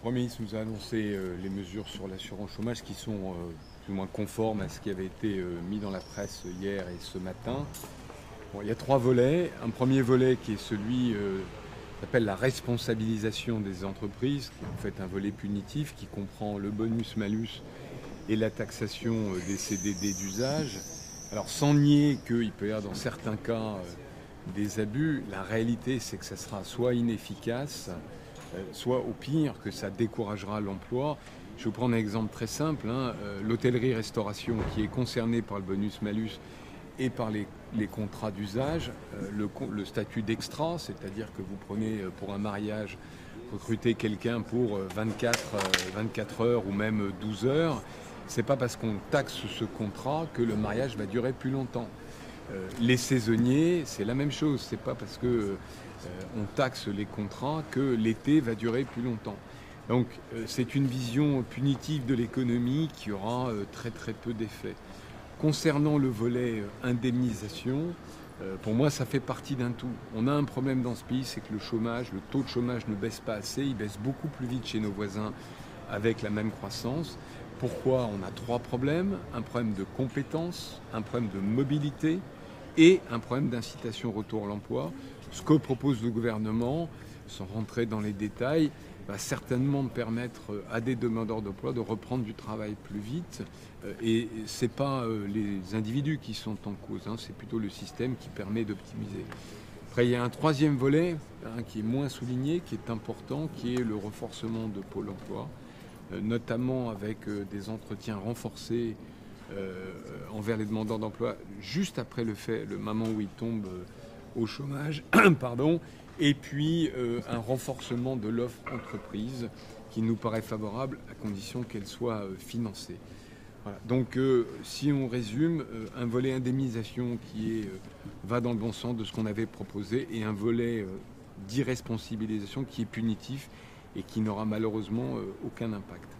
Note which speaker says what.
Speaker 1: Premier ministre nous a annoncé les mesures sur l'assurance chômage qui sont plus ou moins conformes à ce qui avait été mis dans la presse hier et ce matin. Bon, il y a 3 volets. Un premier volet qui est celui s'appelle la responsabilisation des entreprises, qui est en fait un volet punitif qui comprend le bonus-malus et la taxation des CDD d'usage. Alors sans nier qu'il peut y avoir dans certains cas des abus, la réalité c'est que ça sera soit inefficace, soit au pire que ça découragera l'emploi. Je vais vous prendre un exemple très simple, l'hôtellerie-restauration qui est concernée par le bonus-malus et par les contrats d'usage, le statut d'extra, c'est-à-dire que vous prenez pour un mariage, recrutez quelqu'un pour 24 heures ou même 12 heures, c'est pas parce qu'on taxe ce contrat que le mariage va durer plus longtemps. Les saisonniers, c'est la même chose, c'est pas parce que on taxe les contrats que l'été va durer plus longtemps. Donc c'est une vision punitive de l'économie qui aura très peu d'effet. Concernant le volet indemnisation, pour moi ça fait partie d'un tout. On a un problème dans ce pays, c'est que le taux de chômage ne baisse pas assez, il baisse beaucoup plus vite chez nos voisins avec la même croissance. Pourquoi? On a 3 problèmes, un problème de compétences, un problème de mobilité et un problème d'incitation au retour à l'emploi. Ce que propose le gouvernement, sans rentrer dans les détails, va certainement permettre à des demandeurs d'emploi de reprendre du travail plus vite. Et ce n'est pas les individus qui sont en cause, c'est plutôt le système qui permet d'optimiser. Après, il y a un 3e volet qui est moins souligné, qui est important, qui est le renforcement de Pôle emploi, notamment avec des entretiens renforcés envers les demandeurs d'emploi juste après le moment où ils tombent au chômage, pardon, et puis un renforcement de l'offre entreprise qui nous paraît favorable à condition qu'elle soit financée. Voilà. Donc si on résume, un volet indemnisation qui va dans le bon sens de ce qu'on avait proposé et un volet d'irresponsabilisation qui est punitif et qui n'aura malheureusement aucun impact.